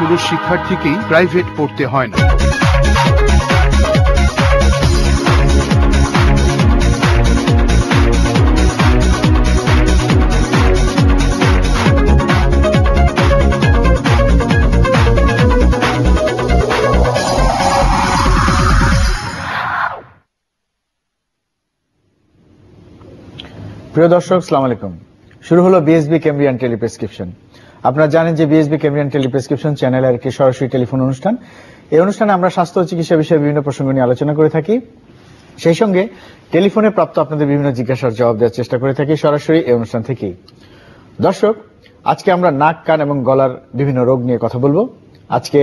কোনো শিক্ষার্থীকেই প্রাইভেট পড়তে হয় না। প্রিয় দর্শক, আসসালামু আলাইকুম। শুরু হলো বিএসবি ক্যামব্রিয়ান টেলিপ্রেসক্রিপশন। আপনারা জানেন যে বিএসবি ক্যামব্রিয়ান টেলিপ্রেসক্রিপশন চ্যানেলের একটি সরাসরি টেলিফোন অনুষ্ঠান। এই অনুষ্ঠানে আমরা স্বাস্থ্য ও চিকিৎসা বিষয়ে বিভিন্ন প্রসঙ্গ নিয়ে আলোচনা করে থাকি, সেই সঙ্গে টেলিফোনে প্রাপ্ত আপনাদের বিভিন্ন জিজ্ঞাসার জবাব দেওয়ার চেষ্টা করে থাকি সরাসরি এই অনুষ্ঠান থেকেই। দর্শক, আজকে আমরা নাক, কান এবং গলার বিভিন্ন রোগ নিয়ে কথা বলবো। আজকে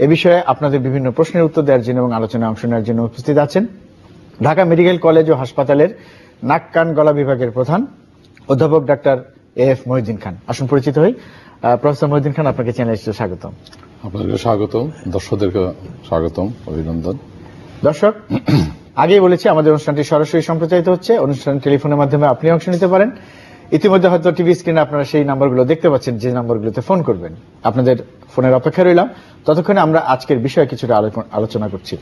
এ বিষয়ে আপনাদের বিভিন্ন প্রশ্নের উত্তর দেওয়ার জন্য এবং আলোচনায় অংশ নেওয়ার জন্য উপস্থিত আছেন ঢাকা মেডিকেল কলেজ ও হাসপাতালের নাক, কান, গলা বিভাগের প্রধান অধ্যাপক ডাক্তার এফ মহিউদ্দিন খান। আসুন পরিচিত হই। প্রফেসর মহিউদ্দিন খান, আপনাকে চ্যানেলে স্বাগতম। আপনাদেরকে স্বাগতম, দর্শকদেরকে স্বাগতম, অভিনন্দন। দর্শক, আগেই বলেছি আমাদের অনুষ্ঠানটি সরাসরি সম্প্রচারিত হচ্ছে। অনুষ্ঠান টেলিফোনের মাধ্যমে আপনি অংশ নিতে পারেন। ইতিমধ্যে হয়তো টিভি স্ক্রিনে আপনারা সেই নাম্বারগুলো দেখতে পাচ্ছেন, যে নাম্বারগুলোতে ফোন করবেন। আপনাদের ফোনের অপেক্ষা রইলাম। ততক্ষণে আমরা আজকের বিষয়ে কিছুটা আলোচনা করছি।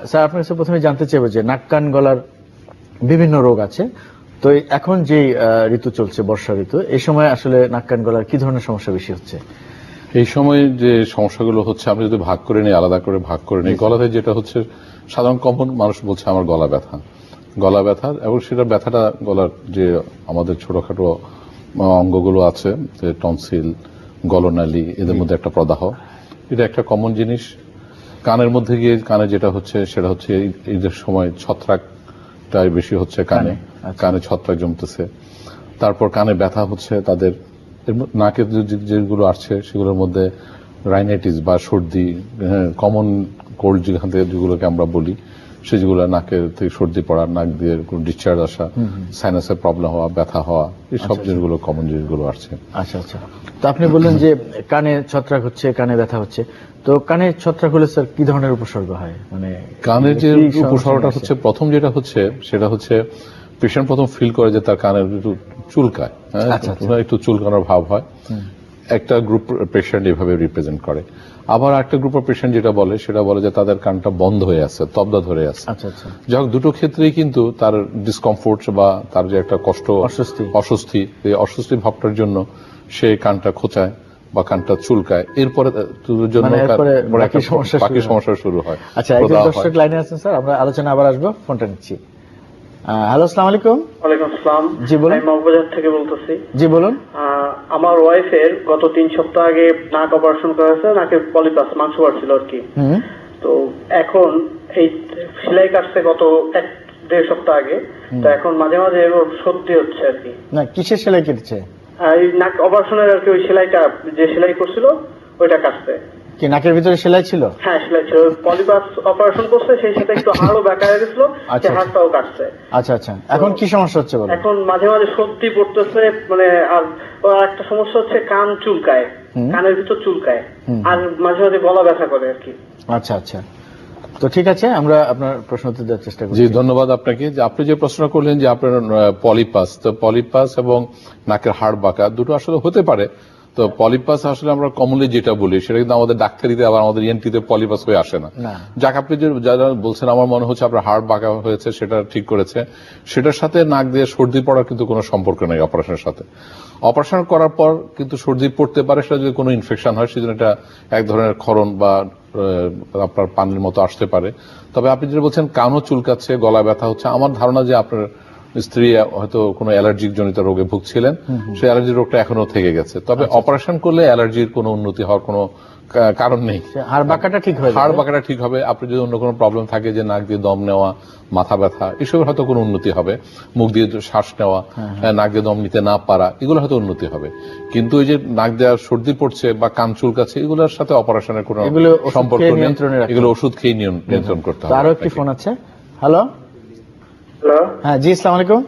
স্যার, আপনার কাছে প্রথমে জানতে চাইবো যে নাক, কান, গলার বিভিন্ন রোগ আছে, তো এখন যে ঋতু চলছে, বর্ষা ঋতু, এই সময় আসলে নাক, কান, গলার কি ধরনের সমস্যা বেশি হচ্ছে? এই সময় যে সমস্যাগুলো হচ্ছে, আমি যদি ভাগ করে নিই, আলাদা করে ভাগ করে নিই, গলাতে যেটা হচ্ছে সাধারণ কমন মানুষ বলছে আমার গলা ব্যথা, এবং সেটা ব্যথাটা গলার যে আমাদের ছোটখাটো অঙ্গগুলো আছে, যে টনসিল, গলনালী, এদের মধ্যে একটা প্রদাহ, এটা একটা কমন জিনিস। কানের মধ্যে গিয়ে কানে যেটা হচ্ছে সেটা হচ্ছে এই যে সময় ছত্রাকটাই বেশি হচ্ছে কানে ছত্রাক জমতেছে। তারপর কানে ব্যথা হচ্ছে তাদের। নাকের যেগুলো আসছে সেগুলোর মধ্যে রাইনাইটিস বা সর্দি, কমন কোল্ড যেখান থেকে যেগুলোকে আমরা বলি, সেগুলো নাকের থেকে সর্দি পড়া, নাক দিয়ে ডিসচার্জ আসা, সাইনাসের প্রবলেম হওয়া, ব্যথা হওয়া, এই সব জিনিসগুলো কমন জিনিসগুলো আসছে। আচ্ছা আচ্ছা, তো আপনি বললেন যে কানে ছত্রাক হচ্ছে, কানে ব্যথা হচ্ছে, তো কানে ছত্রাক হলে স্যার কি ধরনের উপসর্গ হয়? মানে কানের যে উপসর্গটা হচ্ছে, প্রথম যেটা হচ্ছে সেটা হচ্ছে পেশেন্ট প্রথম ফিল করে যে তার কানের একটু চুলকায়, একটু চুলকানোর ভাব হয়। একটা গ্রুপ পেশেন্ট এভাবে রিপ্রেজেন্ট করে। আবার একটা গ্রুপ অফ পেশেন্ট যেটা বলে সেটা বলে যে তাদের কানটা বন্ধ হয়ে আছে, তবদা ধরে আছে। যাই হোক, দুটো ক্ষেত্রেই কিন্তু তার ডিসকমফোর্ট বা তার যে একটা কষ্ট, অস্বস্তি, এই অস্বস্তি ভাবটার জন্য সে কানটা খোঁচায় বা কানটা চুলকায়। এরপরে বাকি সমস্যা শুরু হয়। আচ্ছা, একজন দর্শক লাইনে আছেন স্যার, আমরা আলোচনা আবার আসবো, ফোনটা নিচ্ছি। হ্যালো, আসসালামু আলাইকুম। ওয়ালাইকুম আসসালাম। জি বলুন। আমি মগবাজার থেকে বলতেছি। জি বলুন। আমার ওয়াইফের গত 3 সপ্তাহ আগে নাক অপারেশন করা হয়েছে, নাকের পলিপাস মাংস বাড়ছিল আর কি। তো এখন এই সেলাই কাটছে গত 1-1.5 সপ্তাহ আগে। তো এখন মাঝে মাঝে সত্যি হচ্ছে আর কি। না, কিসের সেলাই কেটেছে? এই নাক অপারেশনের আর কি, ওই সেলাইটা যে সেলাই করছিল ওইটা কাটছে। কি নাকের ভিতরে সেলাই ছিল? হ্যাঁ, সেলাই ছিল। পলিপাস অপারেশন করছে, সেই সাথে একটু হাড়ও বেঁকা হয়ে গেছিল, সেই হাড়টাও কাটছে। আচ্ছা আচ্ছা, এখন কি সমস্যা হচ্ছে বলো? এখন মাঝে মাঝে সত্যি পড়তেছে, মানে আর একটা সমস্যা হচ্ছে কান চুলকায়, কানের ভিতর চুলকায়, আর মাঝে মাঝে গলা ব্যথা করে আর কি। আচ্ছা আচ্ছা, তো ঠিক আছে, আমরা আপনার প্রশ্ন উত্তর দেওয়ার চেষ্টা করছি। জি, ধন্যবাদ আপনাকে। যে আপনি যে প্রশ্ন করলেন যে আপনার পলিপাস, তো পলিপাস এবং নাকের হাড় বাঁকা দুটো আসলে হতে পারে। তো পলিপাস আসলে আমরা কমনলি যেটা বলি সেটা কিন্তু আমাদের ডাক্তারিতে আবার আমাদের ইএনটিতে পলিপাস হয়ে আসে না। যাক, আপনি যারা বলছেন, আমার মনে হচ্ছে আপনার হাড় বাঁকা হয়েছে, সেটা ঠিক করেছে। সেটার সাথে নাক দিয়ে সর্দি পড়ার কিন্তু কোনো সম্পর্ক নেই অপারেশনের সাথে। অপারেশন করার পর কিন্তু সর্দি পড়তে পারে, সেটা যদি কোনো ইনফেকশন হয়, সেজন্য এটা এক ধরনের ক্ষরণ বা আপনার পানির মতো আসতে পারে। তবে আপনি যেটা বলছেন কানও চুলকাচ্ছে, গলা ব্যথা হচ্ছে, আমার ধারণা যে আপনার স্ত্রী হয়তো কোনো অ্যালার্জিক জনিত রোগে ভুগছিলেন, সেই অ্যালার্জি রোগটা এখনো থেকে গেছে। তবে অপারেশন করলে অ্যালার্জির কোনো উন্নতি হওয়ার কোনো কারণ নেই। হাড় বাঁকাটা ঠিক হবে। আপনি যদি অন্য কোনো প্রবলেম থাকে, যে নাক দিয়ে দম নেওয়া, মাথা ব্যথা, এসবের হয়তো কোনো উন্নতি হবে। মুখ দিয়ে শ্বাস নেওয়া, নাক দিয়ে দম নিতে না পারা, এগুলো হয়তো উন্নতি হবে। কিন্তু এই যে নাক দিয়ে সর্দি পড়ছে বা কান চুলকাচ্ছে, এগুলোর সাথে অপারেশনের কোনো সম্পর্ক নেই। এগুলো ওষুধ খেয়ে নিয়ন্ত্রণ করতে হবে। আরো একটি ফোন আছে। হ্যালো। হ্যাঁ, জি, আসসালামু আলাইকুম।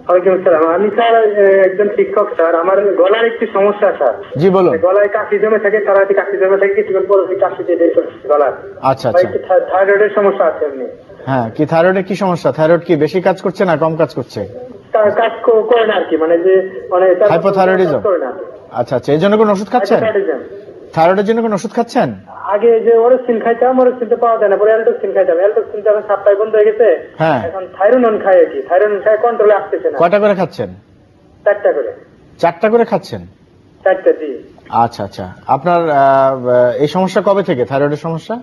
ওয়ালাইকুম আসসালাম। আমি স্যার একজন শিক্ষক স্যার, আমার গলার একটি সমস্যা স্যার। জি বলুন। গলায় কাশি জমে থাকে, সারাটি কাশি জমে থাকে, কিছুক্ষণ পর কাশি দিয়ে গলার। আচ্ছা আচ্ছা, থাইরয়েডের সমস্যা আছে এমনি। হ্যাঁ, কি থাইরয়েডের কি সমস্যা? থাইরয়েড কি বেশি কাজ করছে না কম কাজ করছে? কাজ করে না আর কি, মানে যে হাইপোথাইরয়েডিজম। আচ্ছা আচ্ছা, এই জন্য কোন ওষুধ খাচ্ছেন? থাইরয়েডের জন্য কোনো ওষুধ খাচ্ছেন? আগে যে ওরসিন খাইতাম, ওরসিন তো পাওয়া যায় না, পরে অ্যালডোসিন খাইতাম, অ্যালডোসিন তো এখন সাপ্লাই বন্ধ হয়ে গেছে। হ্যাঁ। এখন থাইরোনন খাই আর কি, থাইরোনন খাই কন্ট্রোলে আসতেছে না। কয়টা করে খাচ্ছেন? 4টা করে। 4টা করে খাচ্ছেন? 4টা, জি। আচ্ছা আচ্ছা। আপনার এই সমস্যা কবে থেকে, থাইরয়েডের সমস্যা?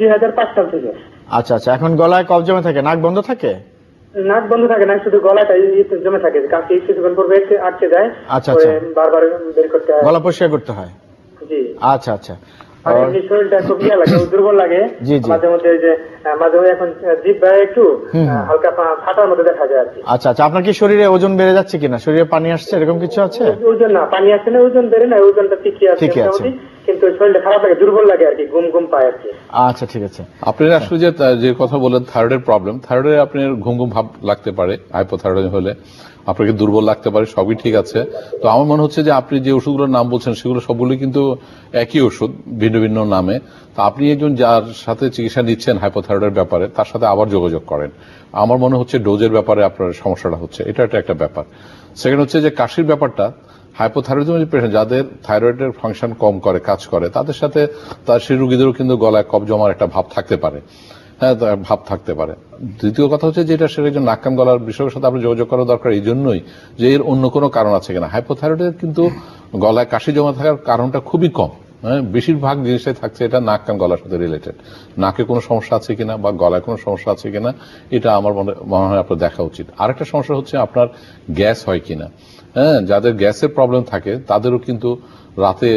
2005 সাল থেকে। আচ্ছা আচ্ছা। এখন গলায় কফ জমে থাকে, নাক বন্ধ থাকে? নাক বন্ধ থাকে না, শুধু গলাটা জমে থাকে, কাশি কিছুক্ষণ পর আটকে যায়। আচ্ছা আচ্ছা। বারবার বের করতে হয়, গলা পরিষ্কার করতে হয়? জি। আচ্ছা আচ্ছা। আর এমনি শরীরটা খুব ইয়ে লাগে, দুর্বল লাগে মাঝে মধ্যে। যে মাঝে মধ্যে এখন জিভ ভাই একটু হালকা ফাটার মধ্যে দেখা যায় আর কি। আচ্ছা আচ্ছা। আপনার কি শরীরে ওজন বেড়ে যাচ্ছে কিনা, শরীরে পানি আসছে, এরকম কিছু আছে? ওজন না, পানি আসছে না, ওজন বেড়ে না, ওজনটা ঠিকই আছে মোটামুটি, কিন্তু শরীরটা খারাপ লাগে, দুর্বল লাগে আর কি, ঘুম ঘুম পায় আর কি। আচ্ছা ঠিক আছে। আপনি আসলে যে কথা বলেন থাইরয়েডের প্রবলেম, থাইরয়েডে আপনার ঘুম ঘুম ভাব লাগতে পারে, হাইপোথাইরয়েড হলে আপনাকে দুর্বল লাগতে পারে, সবই ঠিক আছে। তো আমার মনে হচ্ছে যে আপনি যে ওষুধগুলোর নাম বলছেন সেগুলো সবগুলো কিন্তু একই ওষুধ, ভিন্ন ভিন্ন নামে। তো আপনি একজন যার সাথে চিকিৎসা নিচ্ছেন হাইপোথাইরয়েডের ব্যাপারে, তার সাথে আবার যোগাযোগ করেন। আমার মনে হচ্ছে ডোজের ব্যাপারে আপনার সমস্যাটা হচ্ছে, এটা একটা ব্যাপার। সেকেন্ড হচ্ছে যে কাশির ব্যাপারটা, হাইপোথাইরয়েডিজম যে পেশেন্ট যাদের থাইরয়েডের ফাংশন কম করে, কাজ করে, তাদের সাথে তার সেই রোগীদেরও কিন্তু গলায় কফ জমার একটা ভাব থাকতে পারে। হ্যাঁ, ভাব থাকতে পারে। দ্বিতীয় কথা হচ্ছে যেটা, সেটা একজন নাক কান গলার বিশেষজ্ঞের সাথে আপনি যোগাযোগ করা দরকার এই জন্যই যে এর অন্য কোনো কারণ আছে কিনা। হাইপোথাইরয়েডের কিন্তু গলায় কাশি জমা থাকার কারণটা খুবই কম। হ্যাঁ, বেশিরভাগ জিনিসটাই থাকছে এটা নাক কান গলার সাথে রিলেটেড। নাকে কোনো সমস্যা আছে কিনা বা গলায় কোনো সমস্যা আছে কিনা, এটা আমার মনে হয় আপনার দেখা উচিত। আরেকটা সমস্যা হচ্ছে আপনার গ্যাস হয় কিনা। হ্যাঁ, যাদের গ্যাসের প্রবলেম থাকে তাদেরও কিন্তু রাতে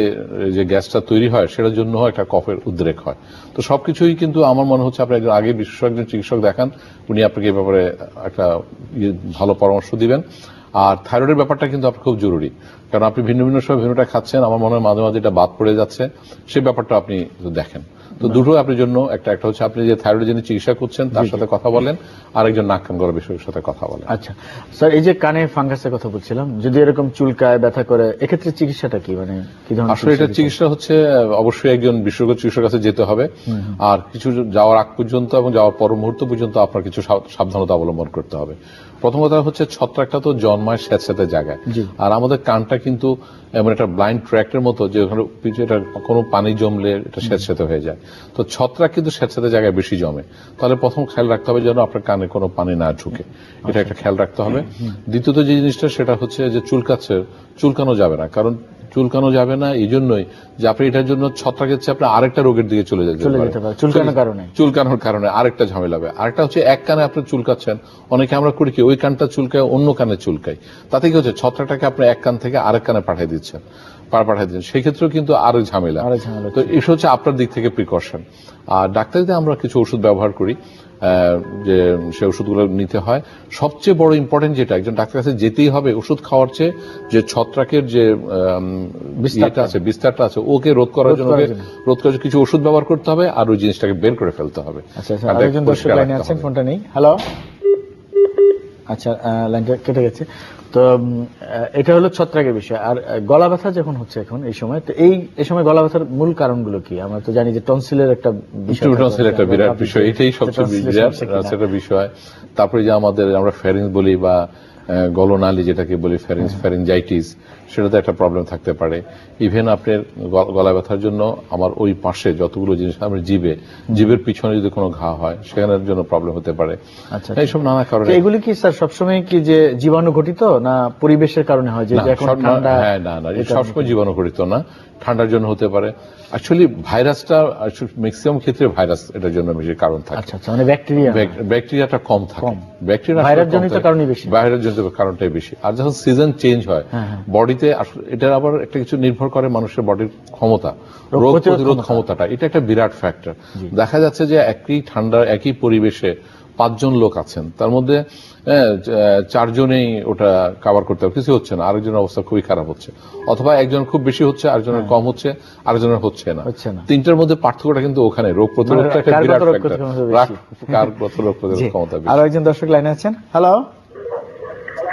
যে গ্যাসটা তৈরি হয় সেটার জন্য একটা কফের উদ্রেক হয়। তো সবকিছুই কিন্তু আমার মনে হচ্ছে আপনি একজন আগে বিশেষজ্ঞ একজন চিকিৎসক দেখান, উনি আপনাকে এই ব্যাপারে একটা ভালো পরামর্শ দিবেন। আর থাইরয়েডের ব্যাপারটা কিন্তু আপনার খুব জরুরি, কারণ আপনি ভিন্ন ভিন্ন সময় ভিন্নটা খাচ্ছেন, আমার মনে হয় মাঝে মাঝে এটা বাদ পড়ে যাচ্ছে, সেই ব্যাপারটা আপনি দেখেন। তো দুটো আপনার জন্য, একটা হচ্ছে আপনি যে থাইরয়েড যিনি চিকিৎসা করছেন তার সাথে কথা বলেন, আর একজন নাক কান গলার বিশেষজ্ঞের সাথে কথা বলেন। আচ্ছা স্যার, এই যে কানে ফাঙ্গাসের কথা বলছিলাম, যদি এরকম চুলকায়, ব্যথা করে, এক্ষেত্রে চিকিৎসাটা কি, মানে কি ধরনের? আসলে এটা চিকিৎসা হচ্ছে অবশ্যই একজন বিশেষজ্ঞ চিকিৎসকের কাছে যেতে হবে। আর কিছু যাওয়ার আগ পর্যন্ত এবং যাওয়ার পর মুহূর্ত পর্যন্ত আপনার কিছু সাবধানতা অবলম্বন করতে হবে। প্রথম কথা হচ্ছে ছত্রাকটা তো জন্মায় স্যাঁতস্যাঁতে জায়গায়, আর আমাদের কানটা কিন্তু এমন একটা ব্লাইন্ড ট্র্যাক্টের মতো যে ওখানে এটা কোনো পানি জমলে এটা স্যাঁতস্যাঁতে হয়ে যায়। তো ছত্রাক কিন্তু স্যাঁতস্যাঁতে জায়গায় বেশি জমে। তাহলে প্রথম খেয়াল রাখতে হবে যেন আপনার কানে কোনো পানি না ঢুকে, এটা একটা খেয়াল রাখতে হবে। দ্বিতীয়ত যে জিনিসটা সেটা হচ্ছে যে চুলকানো যাবে না, কারণ চুলকানো যাবে না এই জন্যই যে আপনি এটার জন্য ছত্রাকের চেয়ে আপনি আরেকটা রোগের দিকে চলে যেতে পারে, চুলকানোর কারণে আরেকটা ঝামেলা হবে। আরেকটা হচ্ছে এক কানে আপনি চুলকাচ্ছেন, অনেকে আমরা করি কি ওই কানটা চুলকায় অন্য কানে চুলকাই, তাতে কি হচ্ছে ছত্রাকটাকে আপনি এক কান থেকে আরেক কানে পাঠিয়ে দিচ্ছেন, সেই ক্ষেত্রেও কিন্তু আরো ঝামেলা। তো এটা হচ্ছে আপনার দিক থেকে প্রিকশন। আর ডাক্তারিতে আমরা কিছু ওষুধ ব্যবহার করি, যে সে ওষুধগুলো নিতে হয়। সবচেয়ে বড় ইম্পর্টেন্ট যেটা, একজন ডাক্তার কাছে যেতেই হবে ওষুধ খাওয়ার চেয়ে যে ছত্রাকের যে বিস্তারটা আছে ওকে রোধ করার জন্য কিছু ওষুধ ব্যবহার করতে হবে, আর ওই জিনিসটাকে বের করে ফেলতে হবে। একজন দর্শক লাইনে আছেন, ফোনটা নেই। হ্যালো, আচ্ছা লাইনটা কেটে গেছে। তো এটা হলো ছত্রাকের বিষয়। আর গলা ব্যথা যখন হচ্ছে এখন এই সময়, তো এই সময় গলা ব্যথার মূল কারণগুলো কি? আমরা তো জানি যে টনসিলের একটা বিরাট বিষয়, এটাই সবচেয়ে বিরাট একটা বিষয়। তারপরে যে আমরা ফ্যারিংস বলি বা গলনালী যেটাকে বলি, ফ্যারিঞ্জাইটিস, সেটাতে একটা প্রবলেম থাকতে পারে। ইভেন আপনার গলা ব্যথার জন্য আমার ওই পাশে যতগুলো জিনিস, আমার জিভের পিছনে যদি কোনো ঘা হয় সেখানের জন্য প্রবলেম হতে পারে। আচ্ছা, এইসব নানা কারণে। এগুলি কি স্যার সবসময় কি যে জীবাণু ঘটিত, না পরিবেশের কারণে হয়? যে এখন ঠান্ডা, না, সবসময় জীবাণু ঘটিত না, ঠান্ডার জন্য হতে পারে। অ্যাকচুয়ালি ভাইরাসটা ম্যাক্সিমাম ক্ষেত্রে ভাইরাস এটার জন্য বেশি কারণ থাকে। আচ্ছা, মানে ব্যাকটেরিয়াটা কম থাকে, ভাইরাস জনিত কারণই বেশি, ভাইরাস জনিত কারণটাই বেশি। আর যখন সিজন চেঞ্জ হয় বডিতে, এটার আবার একটা কিছু নির্ভর করে মানুষের বডির ক্ষমতা, রোগ প্রতিরোধ ক্ষমতাটা, এটা একটা বিরাট ফ্যাক্টর। দেখা যাচ্ছে যে একই পরিবেশে 5 জন লোক আছেন, তার মধ্যে 4 জনেই ওটা কভার করতে হবে, কিছু হচ্ছে না, আরেকজনের অবস্থা খুবই খারাপ হচ্ছে, অথবা একজন খুব বেশি হচ্ছে, আরেকজনের কম হচ্ছে, আরেকজনের হচ্ছে না। 3টার মধ্যে পার্থক্যটা কিন্তু ওখানে, রোগ প্রতিরোধটা একটা বিরাট ফ্যাক্টর, কার রোগ প্রতিরোধ ক্ষমতা বেশি। আরো একজন দর্শক লাইনে আছেন। হ্যালো,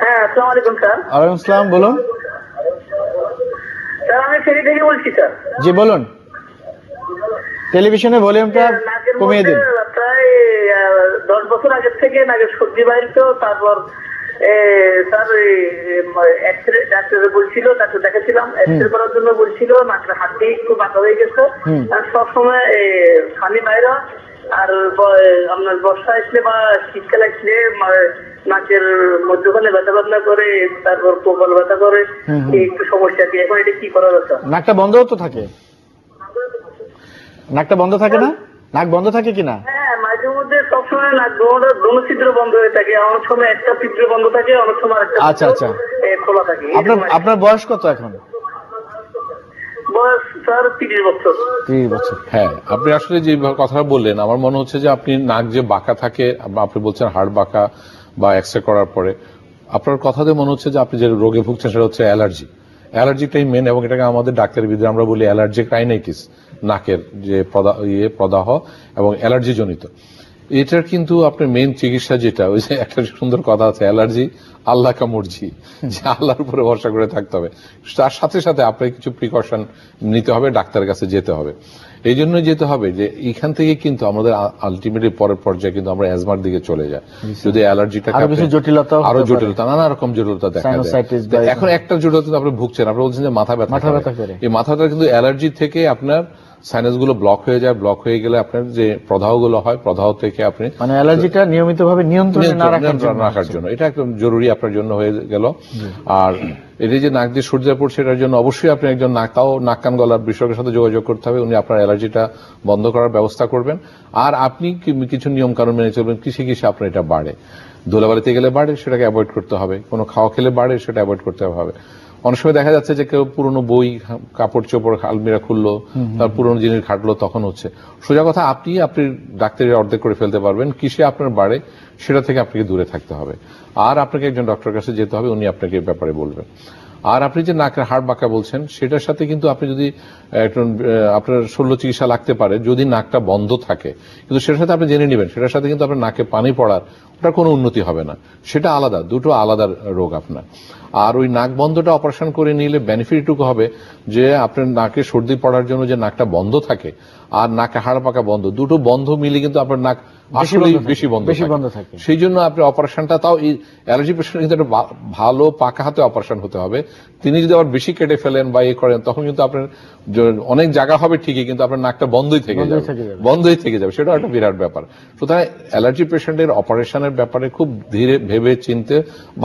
হ্যাঁ, আসসালামু আলাইকুম স্যার। ওয়ালাইকুম আসসালাম, বলুন স্যার। আমি ফেরি থেকে বলছি স্যার। জি বলুন। টেলিভিশনের ভলিউমটা কমিয়ে দিন। প্রায় 10 বছর আগে থেকে নাকের সর্দি বাইরে, তো তারপর স্যার এক্সরে ডাক্তার বলছিল, ডাক্তার দেখাচ্ছিলাম, এক্সরে করার জন্য বলছিল, নাকের হাড্ডি একটু বাঁকা হয়ে গেছে, আর সবসময় পানি বাইরে, আর আপনার বর্ষা আসলে বা শীতকাল আসলে নাকের মধ্যখানে ব্যথা ব্যথা করে, তারপর কপাল ব্যথা করে, একটু সমস্যা কি, এখন এটা কি করা যাচ্ছে? নাকটা বন্ধ তো থাকে, নাকটা বন্ধ থাকে না, নাক বন্ধ থাকে কিনা? হ্যাঁ, মাঝে মধ্যে সবসময় নাক দোনো ছিদ্র বন্ধ হয়ে থাকে, অনেক সময় একটা ছিদ্র বন্ধ থাকে, অনেক সময় একটা আচ্ছা আচ্ছা খোলা থাকে। আপনার বয়স কত এখন? বয়স স্যার 30 বছর। 30 বছর। হ্যাঁ, আপনি আসলে যে কথাটা বললেন, আমার মনে হচ্ছে যে আপনি নাক যে বাঁকা থাকে, আপনি বলছেন হাড় বাঁকা বা এক্সরে করার পরে, আপনার কথাতে মনে হচ্ছে যে আপনি যে রোগে ভুগছেন সেটা হচ্ছে অ্যালার্জি। অ্যালার্জিটাই মেন, এবং এটাকে আমাদের ডাক্তারের বিদ্যা আমরা বলি অ্যালার্জিক রাইনাইটিস, নাকের যে প্রদাহ এবং অ্যালার্জি জনিত। এটার কিন্তু আপনার মেন চিকিৎসা যেটা, ওই যে একটা সুন্দর কথা আছে, অ্যালার্জি আল্লাহ কা মর্জি, যে আল্লাহর উপরে ভরসা করে থাকতে হবে। তার সাথে সাথে আপনাকে কিছু প্রিকশন নিতে হবে, ডাক্তারের কাছে যেতে হবে। এই জন্য যেতে হবে যে এখান থেকে কিন্তু আমাদের আলটিমেটলি পরের পর্যায়ে কিন্তু আমরা অ্যাজমার দিকে চলে যাই, যদি অ্যালার্জিটা আরো জটিলতা, নানা রকম জটিলতা দেখা যায়। এখন একটা জটিলতা আপনি ভুগছেন, আপনি বলছেন যে মাথা ব্যথা করে, এই মাথাটা কিন্তু অ্যালার্জি থেকে আপনার সাইনাস গুলো ব্লক হয়ে যায়, ব্লক হয়ে গেলে আপনার যে প্রদাহ গুলো হয়, প্রদাহ থেকে আপনি মানে অ্যালার্জিটা নিয়মিতভাবে নিয়ন্ত্রণে না রাখার জন্য এটা একদম জরুরি আপনার জন্য হয়ে গেল। আর এটা যে নাক দিয়ে সূর্য পড়ছে, এটার জন্য অবশ্যই আপনি একজন নাক কান গলার বিশেষজ্ঞের সাথে যোগাযোগ করতে হবে, উনি আপনার অ্যালার্জিটা বন্ধ করার ব্যবস্থা করবেন। আর আপনি কিছু নিয়ম কানুন মেনে চলবেন, কিসে কিসে আপনার এটা বাড়ে, ধুলাবালিতে গেলে বাড়ে সেটাকে অ্যাভয়েড করতে হবে, কোনো খাওয়া খেলে বাড়ে সেটা অ্যাভয়েড করতে হবে। অনেক সময় দেখা যাচ্ছে যে কেউ পুরনো বই, কাপড় চোপড় আলমিরা খুললো, তার পুরনো জিনিস ঘাটলো, তখন হচ্ছে। সোজা কথা, আপনি ডাক্তারের অর্ধেক করে ফেলতে পারবেন, কিসে আপনার বাড়ে সেটা থেকে আপনাকে দূরে থাকতে হবে। আর আপনাকে একজন ডক্টরের কাছে যেতে হবে, উনি আপনাকে এই ব্যাপারে বলবেন। আর আপনি যে নাকের হাড় বাঁকা বলছেন, সেটার সাথে কিন্তু আপনি যদি আপনার শল্য চিকিৎসা লাগতে পারে যদি নাকটা বন্ধ থাকে, কিন্তু সেটার সাথে আপনি জেনে নেবেন সেটার সাথে কিন্তু আপনার নাকে পানি পড়ার ওটার কোনো উন্নতি হবে না, সেটা আলাদা, দুটো আলাদা রোগ আপনার। আর ওই নাক বন্ধটা অপারেশন করে নিলে বেনিফিটটুকু হবে যে আপনার নাকে সর্দি পড়ার জন্য যে নাকটা বন্ধ থাকে আর নাকে হাড় পাকা বন্ধ, দুটো বন্ধ মিলে কিন্তু আপনার নাক আসলেই বেশি বন্ধ থাকে। সেই জন্য আপনি অপারেশনটা, তাও এই অ্যালার্জি পেশেন্ট কিন্তু একটা ভালো পাকা হাতে অপারেশন হতে হবে। তিনি যদি আবার বেশি কেটে ফেলেন বা করেন, তখন কিন্তু আপনার অনেক জায়গা হবে ঠিকই, কিন্তু আপনার নাকটা বন্ধই থেকে যাবে, সেটাও একটা বিরাট ব্যাপার। সুতরাং অ্যালার্জি পেশেন্টের অপারেশনের ব্যাপারে খুব ধীরে ভেবে চিনতে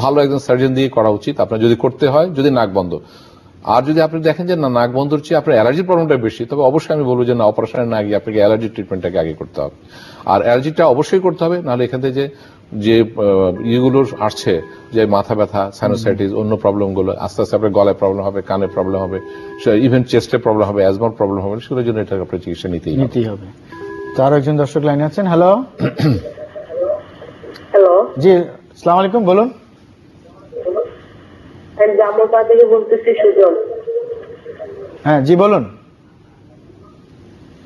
ভালো একজন সার্জন দিয়ে করা উচিত, আপনার যদি করতে হয়, যদি নাক বন্ধ। আর যদি আপনি দেখেন যে না, নাক বন্ধর চেয়ে আপনার অ্যালার্জির প্রবলেমটা বেশি, তবে অবশ্যই আমি বলবো যে না, অপারেশনে না গিয়ে আপনাকে অ্যালার্জি ট্রিটমেন্টটাকে আগে করতে হবে। আর অ্যালার্জিটা অবশ্যই করতে হবে, নাহলে এখান থেকে যে ইয়েগুলো আসছে, যে মাথা ব্যথা, সাইনোসাইটিস, অন্য প্রবলেমগুলো আস্তে আস্তে আপনার গলায় প্রবলেম হবে, কানে প্রবলেম হবে, ইভেন চেস্টে প্রবলেম হবে, অ্যাজমার প্রবলেম হবে, সেগুলোর জন্য এটা আপনার চিকিৎসা নিতেই হবে। তার একজন দর্শক লাইনে আছেন। হ্যালো জি, আসসালামু আলাইকুম, বলুন। বলতেছি সুজন। হ্যাঁ জি, বলুন।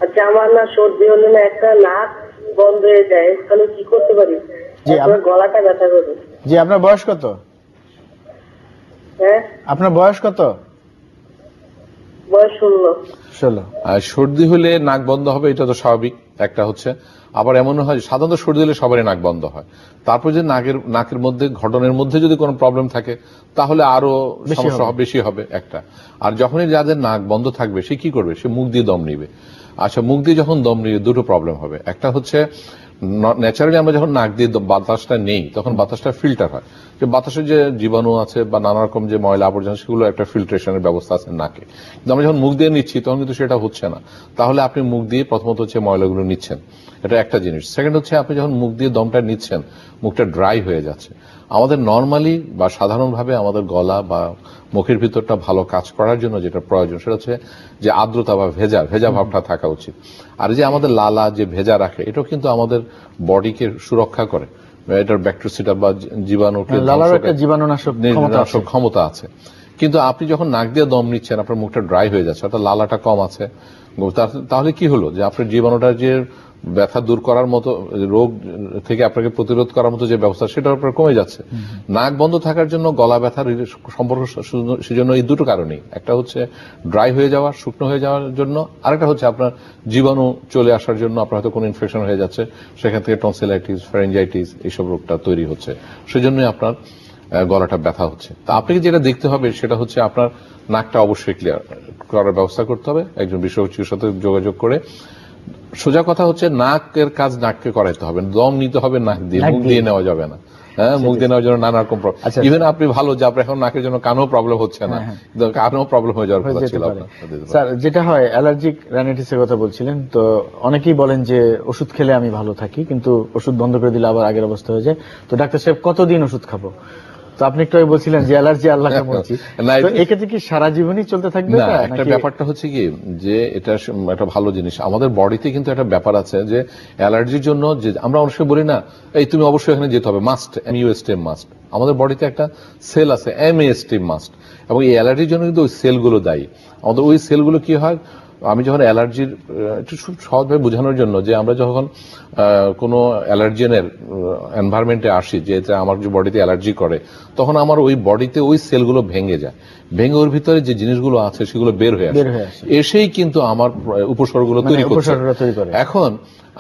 আচ্ছা, আমার না সর্দি হলে না একটা নাক বন্ধ হয়ে যায়, তাহলে কি করতে পারি? গলাটা ব্যথা করে। জি, আপনার বয়স কত? হ্যাঁ, আপনার বয়স কত? বয়স 16। সর্দি হলে নাক বন্ধ হবে, এটা তো স্বাভাবিক একটা হচ্ছে। আবার এমন হয় সাধারণত সর্দি হলে সবারই নাক বন্ধ হয়, তারপর যে নাকের মধ্যে ঘটনের মধ্যে যদি কোনো প্রবলেম থাকে তাহলে আরো সমস্যা বেশি হবে একটা। আর যখনই যাদের নাক বন্ধ থাকবে, সে কি করবে? সে মুখ দিয়ে দম নিবে। আচ্ছা, মুখ দিয়ে যখন দম নিবে দুটো প্রবলেম হবে। একটা হচ্ছে ন্যাচারালি আমরা যখন নাক দিয়ে বাতাসটা নেই, তখন বাতাসটা ফিল্টার হয়, যে বাতাসের যে জীবাণু আছে বা নানা রকম যে ময়লা আবর্জনা, সেগুলো একটা ফিল্ট্রেশনের ব্যবস্থা আছে নাকে। কিন্তু আমরা যখন মুখ দিয়ে নিচ্ছি তখন কিন্তু সেটা হচ্ছে না। তাহলে আপনি মুখ দিয়ে প্রথমত হচ্ছে ময়লাগুলো নিচ্ছেন, এটা একটা জিনিস। সেকেন্ড হচ্ছে আপনি যখন মুখ দিয়ে দমটা নিচ্ছেন, মুখটা ড্রাই হয়ে যাচ্ছে। আমাদের নর্মালি বা সাধারণভাবে আমাদের গলা বা মুখের ভিতরটা ভালো কাজ করার জন্য যেটা প্রয়োজন, সেটা হচ্ছে যে আর্দ্রতা বা ভেজা ভাবটা থাকা উচিত। আর যে আমাদের লালা যে ভেজা রাখে, এটাও কিন্তু আমাদের বডিকে সুরক্ষা করে, এটার ব্যাকটেরিয়া বা জীবাণুনাশক ক্ষমতা আছে। কিন্তু আপনি যখন নাক দিয়ে দম নিচ্ছেন, আপনার মুখটা ড্রাই হয়ে যাচ্ছে, অর্থাৎ লালাটা কম আছে, তাহলে কি হলো? যে আপনার জীবাণুটা যে ব্যথা দূর করার মতো, রোগ থেকে আপনাকে প্রতিরোধ করার মতো যে ব্যবস্থা, সেটা আপনার কমে যাচ্ছে। নাক বন্ধ থাকার জন্য গলা ব্যথার সম্পর্ক সেজন্য এই দুটো কারণেই, একটা হচ্ছে ড্রাই হয়ে যাওয়া, শুকনো হয়ে যাওয়ার জন্য, আরেকটা হচ্ছে আপনার জীবাণু চলে আসার জন্য, আপনার হয়তো কোনো ইনফেকশন হয়ে যাচ্ছে, সেখান থেকে টনসিলাইটিস, ফ্যারিঞ্জাইটিস এইসব রোগটা তৈরি হচ্ছে। সেজন্যই আপনার গলাটা ব্যথা হচ্ছে। তা আপনাকে যেটা দেখতে হবে সেটা হচ্ছে আপনার নাকটা অবশ্যই ক্লিয়ার করার ব্যবস্থা করতে হবে একজন বিশেষজ্ঞ চিকিৎসকের সাথে যোগাযোগ করে। সোজা কথা হচ্ছে নাকের কাজ নাককে করাইতে হবে, দম নিতে হবে নাক দিয়ে, মুখ দিয়ে নেওয়া যাবে না। হ্যাঁ, মুখ দিয়ে নেওয়ার জন্য নানা রকম প্রবলেম। ইভেন আপনি ভালো যে আপনার এখন নাকের জন্য কানেও প্রবলেম হচ্ছে না, কানেও প্রবলেম হয়ে যাওয়ার কথা ছিল আপনার। স্যার যেটা হয় অ্যালার্জিক রাইনাইটিসের কথা বলছিলেন, তো অনেকেই বলেন যে ওষুধ খেলে আমি ভালো থাকি, কিন্তু ওষুধ বন্ধ করে দিলে আবার আগের অবস্থা হয়ে যায়। তো ডাক্তার সাহেব কতদিন ওষুধ খাবো? তো আপনি একটু আগে বলছিলেন যে অ্যালার্জি আল্লাহকে বলছি, তো এক্ষেত্রে কি সারা জীবনই চলতে থাকবে? না, একটা ব্যাপারটা হচ্ছে কি যে এটা একটা ভালো জিনিস, আমাদের বডিতে কিন্তু একটা ব্যাপার আছে যে অ্যালার্জির জন্য যে আমরা অনেক সময় বলি না এই তুমি অবশ্যই এখানে যেতে হবে, মাস্ট, MUST মাস্ট। আমাদের বডিতে একটা সেল আছে MAST মাস্ট, এবং এই অ্যালার্জির জন্য কিন্তু ওই সেলগুলো দায়ী। আমাদের ওই সেলগুলো কি হয়, আমি যখন অ্যালার্জির একটু সহজভাবে বোঝানোর জন্য, যে আমরা যখন কোনো অ্যালার্জেনের এনভায়রনমেন্টে আসি, যে আমার যে বডিতে অ্যালার্জি করে, তখন আমার ওই বডিতে ওই সেলগুলো ভেঙে যায়, ভেঙে ওর ভিতরে যে জিনিসগুলো আছে সেগুলো বের হয়ে আসে, এসেই কিন্তু আমার উপসর্গগুলো তৈরি করছে। এখন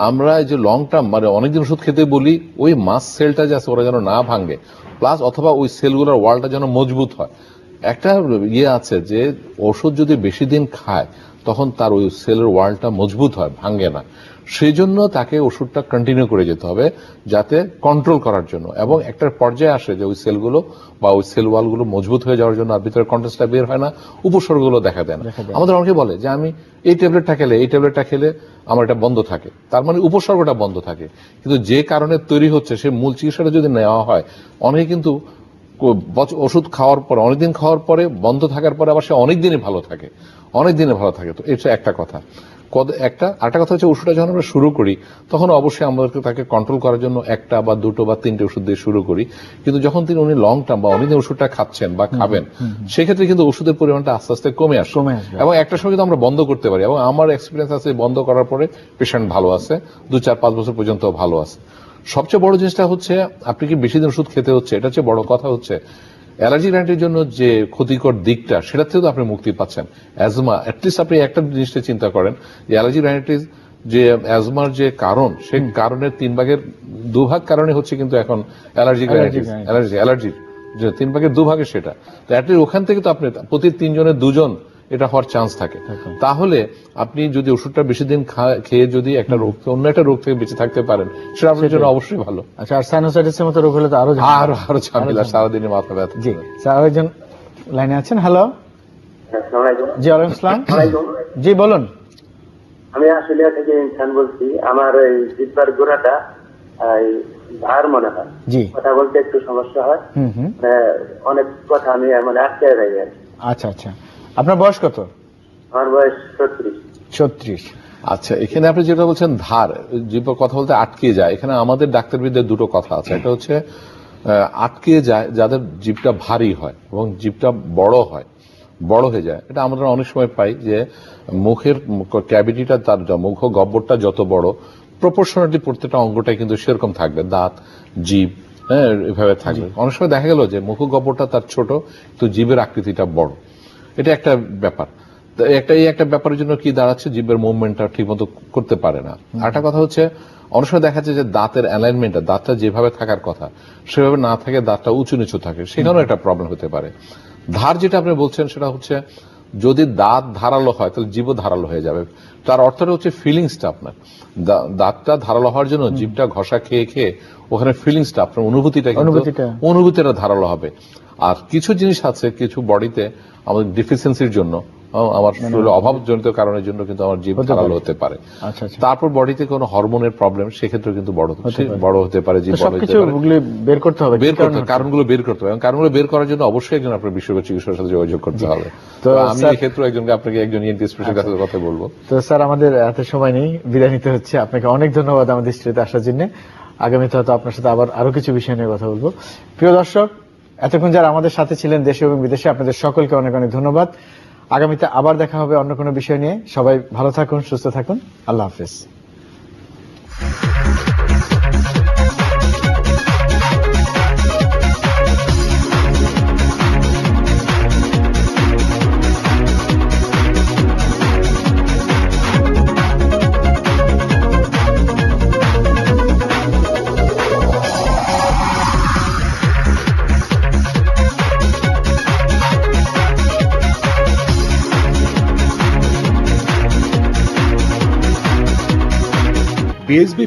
আমরা এই যে লং টার্ম মানে অনেকদিন ওষুধ খেতে বলি, ওই মাস্ট সেলটা যে আছে ওরা যেন না ভাঙে, প্লাস অথবা ওই সেলগুলোর ওয়ালটা যেন মজবুত হয়। একটা ইয়ে আছে যে ওষুধ যদি বেশি দিন খায় তখন তার ওই সেলের ওয়ালটা মজবুত হয়, ভাঙে না। সেই জন্য তাকে ওষুধটা কন্টিনিউ করে যেতে হবে যাতে কন্ট্রোল করার জন্য, এবং একটা পর্যায়ে আসে যে ওই সেলগুলো বা ওই সেল ওয়ালগুলো মজবুত হয়ে যাওয়ার জন্য আর ভিতরে কন্টেন্টসটা বের হয় না, উপসর্গগুলো দেখা দেয় না। আমাদের অনেকে বলে যে আমি এই ট্যাবলেটটা খেলে আমার এটা বন্ধ থাকে, তার মানে উপসর্গটা বন্ধ থাকে, কিন্তু যে কারণে তৈরি হচ্ছে সে মূল চিকিৎসাটা যদি নেওয়া হয়, অনেকে কিন্তু ওষুধ খাওয়ার পর অনেকদিন খাওয়ার পরে বন্ধ থাকার পরে আবার সে অনেকদিনই ভালো থাকে, অনেকদিনে ভালো থাকে। তো এটা একটা কথা। আরেকটা কথা হচ্ছে ওষুধটা যখন আমরা শুরু করি তখন অবশ্যই আমাদেরকে তাকে কন্ট্রোল করার জন্য একটা বা দুটো বা তিনটে ওষুধ দিয়ে শুরু করি, কিন্তু যখন উনি লং টার্ম বা অনেকদিন ওষুধটা খাচ্ছেন বা খাবেন, সেক্ষেত্রে কিন্তু ওষুধের পরিমাণটা আস্তে আস্তে কমে আসে, এবং একটা সময় কিন্তু আমরা বন্ধ করতে পারি। এবং আমার এক্সপিরিয়েন্স আছে বন্ধ করার পরে পেশেন্ট ভালো আছে, 2-4-5 বছর পর্যন্ত ভালো আছে। সবচেয়ে বড় জিনিসটা হচ্ছে আপনি কি বেশি দিন ওষুধ খেতে হচ্ছে, এটা হচ্ছে বড় কথা। হচ্ছে অ্যালার্জি রাইনাইটিসের জন্য যে ক্ষতিকর দিকটা, সেটা থেকেও তো আপনি মুক্তি পাচ্ছেন। অ্যাজমা, অ্যাটলিস্ট আপনি একটা জিনিসটা চিন্তা করেন যে অ্যালার্জি রাইনাইটিস যে অ্যাজমার যে কারণ, সেই কারণের 2 ভাগ কারণে হচ্ছে কিন্তু এখন অ্যালার্জিক রাইনাইটিস, অ্যালার্জির যে 2 ভাগের সেটা। তো অ্যাটলিস্ট ওখান থেকে তো আপনি প্রতি 3 জনের 2 জন এটা হওয়ার চান্স থাকে। তাহলে আপনি যদি ওষুধটা বেশি দিন খেয়ে যদি একটা রোগ অন্য একটা রোগ থেকে বেঁচে থাকতে পারেন, সেটা আপনার জন্য অবশ্যই ভালো। আচ্ছা, আর সাইনোসাইটিসের মতো রোগ হলে তো আরো ঝামেলা, সারাদিনে মাথা ব্যথা। জি স্যার, আরেকজন লাইনে আছেন। হ্যালো। জি ওয়ালাইকুম আসসালাম। জি বলুন। আমি আশুলিয়া থেকে ইনসান বলছি। আমার এই জিহ্বার গোড়াটা ভার মনে হয়, জি কথা বলতে একটু সমস্যা হয়, অনেক কথা আমি মানে আটকে যাই। আচ্ছা আচ্ছা, আপনার বয়স কত? আমার বয়স 36। আচ্ছা, এখানে আপনি যেটা বলছেন ধার, জিহ্বা কথা বলতে আটকে যায়, এখানে আমাদের ডাক্তারবিদদের দুটো কথা আছে। একটা হচ্ছে আটকে যায় যাদের জিভটা ভারী হয় এবং জিভটা বড় হয়ে যায়। এটা আমরা অনেক সময় পাই যে মুখের ক্যাভিটিটা, তার মুখ গহ্বরটা যত বড়, প্রপোর্শনালি প্রত্যেকটা অঙ্গটাই কিন্তু সেরকম থাকবে, দাঁত, জিভ, হ্যাঁ, এভাবে থাকবে। অনেক সময় দেখা গেল যে মুখ গহ্বরটা তার ছোট, কিন্তু জিভের আকৃতিটা বড়। এটা একটা ব্যাপার। একটা ব্যাপারের জন্য কি দাঁড়াচ্ছে, জিভের মুভমেন্টটা ঠিক মতো করতে পারে না। আরেকটা কথা হচ্ছে অনেক সময় দেখা যাচ্ছে যে দাঁতের অ্যালাইনমেন্টটা, দাঁতটা যেভাবে থাকার কথা সেভাবে না থাকে, দাঁতটা উঁচু নিচু থাকে, সেখানেও একটা প্রবলেম হতে পারে। ধার যেটা আপনি বলছেন সেটা হচ্ছে যদি দাঁত ধারালো হয় তাহলে জিভও ধারালো হয়ে যাবে। তার অর্থটা হচ্ছে ফিলিংসটা, আপনার দাঁতটা ধারালো হওয়ার জন্য জিভটা ঘষা খেয়ে ওখানে ফিলিংসটা, আপনার অনুভূতিটা ধারালো হবে। আর কিছু জিনিস আছে কিছু বডিতে আমাদের ডিফিসিয়েন্সির জন্য, আমার শরীরে অভাবজনিত কারণের জন্য কিন্তু আমার জীব ধারালো হতে পারে। তারপর বডিতে কোনো হরমোনের প্রবলেম, সেক্ষেত্রে কিন্তু বড় হতে পারে, জীব বড় হতে পারে। বের করতে হবে কারণগুলো বের করতে হবে, এবং কারণগুলো বের করার জন্য অবশ্যই একজন আপনার বিশেষজ্ঞ চিকিৎসকের সাথে যোগাযোগ করতে হবে। তো আমি এক্ষেত্রে আপনাকে একজন ENT স্পেশালিস্টের কাছে কথা বলবো। তো স্যার, আমাদের এত সময় নেই, বিদায় নিতে হচ্ছে। আপনাকে অনেক ধন্যবাদ আমাদের স্টুডিওতে আসার জন্য। আগামীতে হয়তো আপনার সাথে আরো কিছু বিষয় নিয়ে কথা বলবো। প্রিয় দর্শক, এতক্ষণ যারা আমাদের সাথে ছিলেন দেশে এবং বিদেশে, আপনাদের সকলকে অনেক অনেক ধন্যবাদ। আগামীতে আবার দেখা হবে অন্য কোনো বিষয় নিয়ে। সবাই ভালো থাকুন, সুস্থ থাকুন। আল্লাহ হাফেজ। বিএসবি